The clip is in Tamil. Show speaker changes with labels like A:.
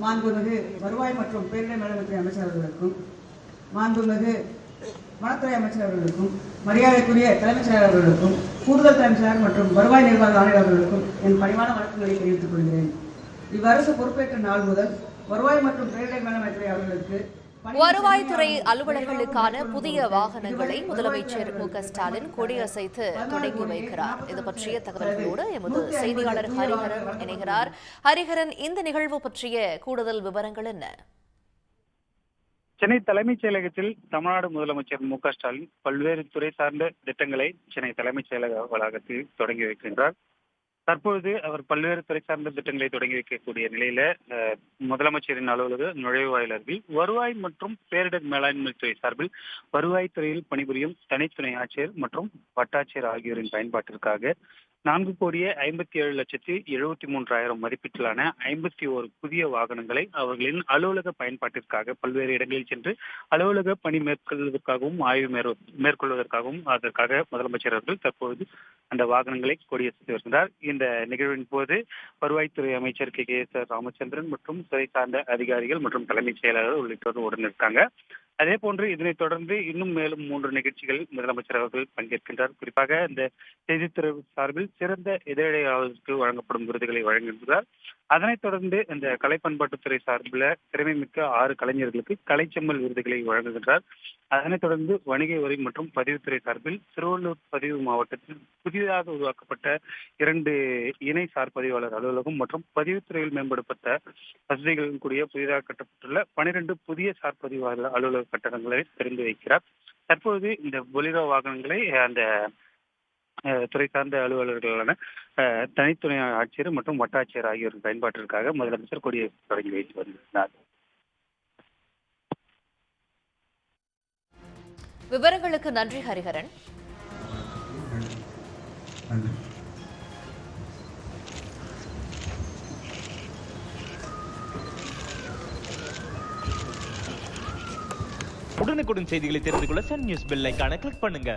A: மாண்புமிகு வருவாய் மற்றும் பேரிடர் மேலாண்மைத்துறை அமைச்சர் அவர்களுக்கும், மாண்புமிகு வனத்துறை அமைச்சர் அவர்களுக்கும், மரியாதைக்குரிய தலைமைச் செயலர் அவர்களுக்கும், கூடுதல் தலைமைச் செயலர் மற்றும் வருவாய் நிர்வாக ஆணையர் அவர்களுக்கும் என் பணிவான வணக்கங்களை தெரிவித்துக் கொள்கிறேன். இவ்வரசு பொறுப்பேற்ற நாள் முதல் வருவாய் மற்றும் பேரிடர் மேலாண்மைத்துறை அவர்களுக்கு
B: வருவாய்த்துறை அலுவலர்களுக்கான புதிய வாகனங்களை முதலமைச்சர் மு.க.ஸ்டாலின் கொடியசைத்து தொடங்கி வைக்கிறார். இது பற்றிய தகவல்களோடு எமது செய்தியாளர் ஹரிஹரன் இணைகிறார். ஹரிஹரன், இந்த நிகழ்வு பற்றிய கூடுதல் விவரங்கள் என்ன?
C: சென்னை தலைமைச் செயலகத்தில் தமிழ்நாடு முதலமைச்சர் மு.க.ஸ்டாலின் பல்வேறு துறை சார்ந்த திட்டங்களை சென்னை தலைமைச் செயலக வளாகத்தில் தொடங்கி வைக்கின்றார். தற்பொழுது அவர் பல்வேறு துறை சார்ந்த திட்டங்களை தொடங்கி வைக்கக்கூடிய நிலையில முதலமைச்சரின் அலுவலக நுழைவாயில் அருகில் வருவாய் மற்றும் பேரிடர் மேலாண்மை துறை சார்பில் வருவாய்த்துறையில் பணிபுரியும் தனித்துணை ஆட்சியர் மற்றும் வட்டாட்சியர் ஆகியோரின் பயன்பாட்டிற்காக 4,57,73,000 மதிப்பீட்டிலான 51 புதிய வாகனங்களை அவர்களின் அலுவலக பயன்பாட்டிற்காக பல்வேறு இடங்களில் சென்று அலுவலக பணி மேற்கொள்வதற்காகவும் ஆய்வு மேற்கொள்வதற்காகவும் அதற்காக முதலமைச்சர் அவர்கள் தற்போது அந்த வாகனங்களை கொடியசைத்து வருகிறார். இந்த நிகழ்வின் போது வருவாய்த்துறை அமைச்சர் கே.எஸ். ராமச்சந்திரன் மற்றும் துறை சார்ந்த அதிகாரிகள் மற்றும் தலைமைச் செயலாளர் உள்ளிட்டோர் உடன் இருக்காங்க. அதே போன்று இதனைத் தொடர்ந்து இன்னும் மேலும் 3 நிகழ்ச்சிகளில் முதலமைச்சர் அவர்கள் பங்கேற்கின்றார். குறிப்பாக இந்த செய்தித்துறை சார்பில் சிறந்த இதழியாளருக்கு வழங்கப்படும் விருதுகளை வழங்குகிறார். அதனைத் தொடர்ந்து இந்த கலை பண்பாட்டுத்துறை சார்பில் திறமை மிக்க 6 கலைஞர்களுக்கு கலைச்செம்மல் விருதுகளை வழங்குகின்றார். அதனைத் தொடர்ந்து வணிக வரி மற்றும் பதிவுத்துறை சார்பில் திருவள்ளூர் பதிவு மாவட்டத்தில் புதிதாக உருவாக்கப்பட்ட 2 இணை சார் பதிவாளர் அலுவலகம் மற்றும் பதிவுத்துறையில் மேம்படுத்தப்பட்ட வசதிகளுடன் கூடிய புதிதாக கட்டப்பட்டுள்ள 12 புதிய சார் பதிவாளர் அலுவலக கட்டடங்களை திறந்து வைக்கிறார். தற்போது இந்த பொலிரோ வாகனங்களை அந்த துறை சார்ந்த அலுவலர்களான தனித்துணை ஆட்சியர் மற்றும் வட்டாட்சியர் ஆகியோரின் பயன்பாட்டிற்காக முதலமைச்சர் கொடியை தொடங்கி வைத்து வருகிறார்.
B: விவரங்களுக்கு நன்றி ஹரிஹரன்.
D: உடனுக்குடன் செய்திகளை தெரிந்து கொள்ள சன் நியூஸ் பெல் ஐகானை கிளிக் பண்ணுங்க.